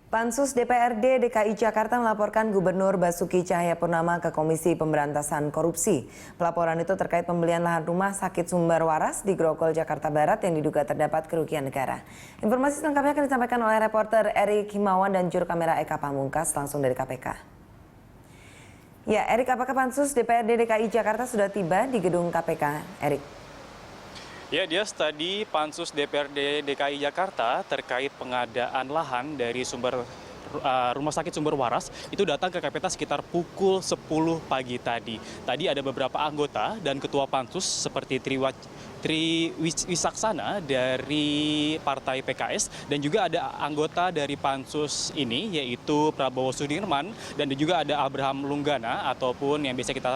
Pansus DPRD DKI Jakarta melaporkan Gubernur Basuki Cahayapurnama ke Komisi Pemberantasan Korupsi. Pelaporan itu terkait pembelian lahan rumah sakit sumber waras di Grogol, Jakarta Barat yang diduga terdapat kerugian negara. Informasi selengkapnya akan disampaikan oleh reporter Erik Himawan dan juru kamera Eka Pamungkas langsung dari KPK. Ya, Erik, apakah Pansus DPRD DKI Jakarta sudah tiba di gedung KPK, Erik? Ya, tadi Pansus DPRD DKI Jakarta terkait pengadaan lahan dari rumah sakit sumber waras itu datang ke KPK sekitar pukul 10 pagi tadi. Tadi ada beberapa anggota dan ketua Pansus seperti Tri Wisaksana dari Partai PKS dan juga ada anggota dari Pansus ini yaitu Prabowo Sudirman dan juga ada Abraham Lunggana ataupun yang biasa kita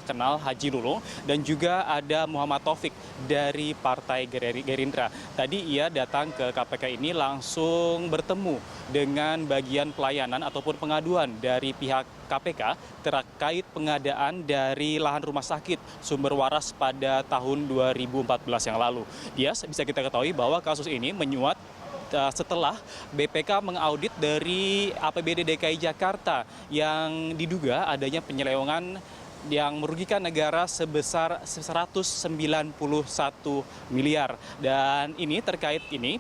kenal Haji Lulung dan juga ada Muhammad Taufik dari Partai Gerindra. Tadi ia datang ke KPK ini langsung bertemu dengan bagian pelayanan ataupun pengaduan dari pihak KPK terkait pengadaan dari lahan rumah sakit sumber waras pada tahun 2014 yang lalu. Bisa kita ketahui bahwa kasus ini menyuat setelah BPK mengaudit dari APBD DKI Jakarta yang diduga adanya penyelewengan yang merugikan negara sebesar 191 miliar. Dan ini terkait ini,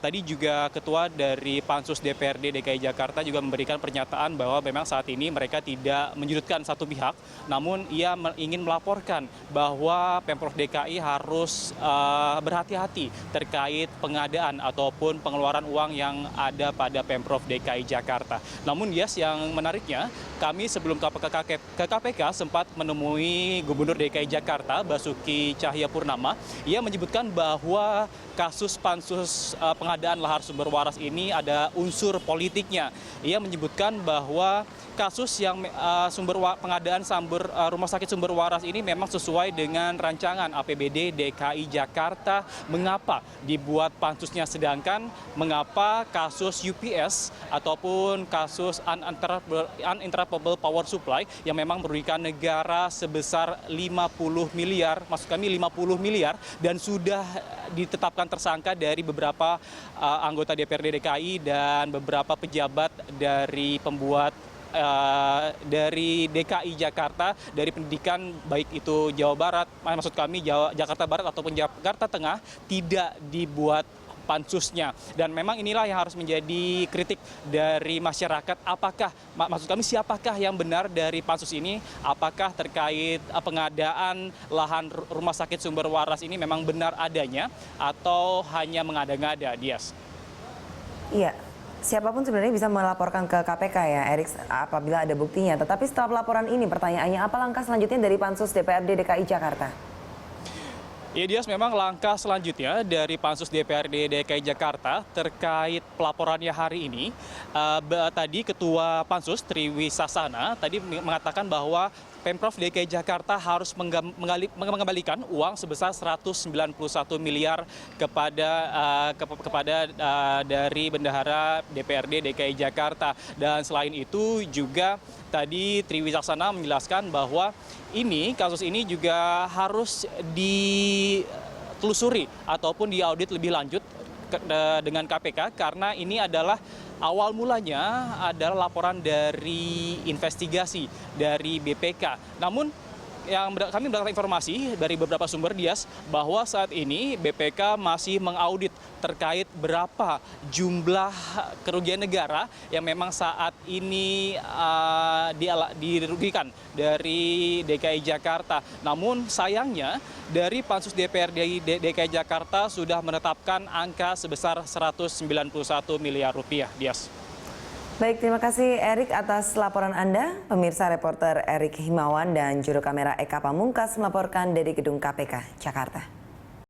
tadi juga ketua dari Pansus DPRD DKI Jakarta juga memberikan pernyataan bahwa memang saat ini mereka tidak menyudutkan satu pihak, namun ia ingin melaporkan bahwa Pemprov DKI harus berhati-hati terkait pengadaan ataupun pengeluaran uang yang ada pada Pemprov DKI Jakarta. Namun yang menariknya, kami sebelum ke KPK sempat menemui Gubernur DKI Jakarta Basuki Cahayapurnama. Ia menyebutkan bahwa kasus pansus pengadaan lahan sumber waras ini ada unsur politiknya. Ia menyebutkan bahwa kasus yang pengadaan rumah sakit sumber waras ini memang sesuai dengan rancangan APBD DKI Jakarta. Mengapa dibuat pansusnya, sedangkan mengapa kasus UPS ataupun kasus uninterruptible power supply yang memang merugikan negara sebesar 50 miliar, maksud kami 50 miliar, dan sudah ditetapkan tersangka dari beberapa anggota DPRD DKI dan beberapa pejabat dari pembuat dari DKI Jakarta, dari pendidikan baik itu Jawa Barat, maksud kami Jakarta Barat ataupun Jakarta Tengah, tidak dibuat pansusnya. Dan memang inilah yang harus menjadi kritik dari masyarakat. Maksud kami siapakah yang benar dari pansus ini? Apakah terkait pengadaan lahan rumah sakit sumber waras ini memang benar adanya atau hanya mengada-ngada, Dias? Iya. Siapapun sebenarnya bisa melaporkan ke KPK ya, Erik, apabila ada buktinya. Tetapi setelah pelaporan ini, pertanyaannya apa langkah selanjutnya dari Pansus DPRD DKI Jakarta? Ya, Dias, memang langkah selanjutnya dari Pansus DPRD DKI Jakarta terkait pelaporannya hari ini. Tadi Ketua Pansus Tri Wisaksana tadi mengatakan bahwa Pemprov DKI Jakarta harus mengembalikan uang sebesar 191 miliar kepada dari Bendahara DPRD DKI Jakarta. Dan selain itu juga tadi Tri Wisaksana menjelaskan bahwa kasus ini juga harus ditelusuri ataupun diaudit lebih lanjut dengan KPK, karena ini adalah awal mulanya adalah laporan dari investigasi dari BPK. Namun kami mendapatkan informasi dari beberapa sumber, Dias, bahwa saat ini BPK masih mengaudit terkait berapa jumlah kerugian negara yang memang saat ini dirugikan dari DKI Jakarta. Namun sayangnya dari Pansus DPRD DKI Jakarta sudah menetapkan angka sebesar 191 miliar rupiah, Dias. Baik, terima kasih Erik atas laporan Anda. Pemirsa, reporter Erik Himawan dan juru kamera Eka Pamungkas melaporkan dari gedung KPK Jakarta.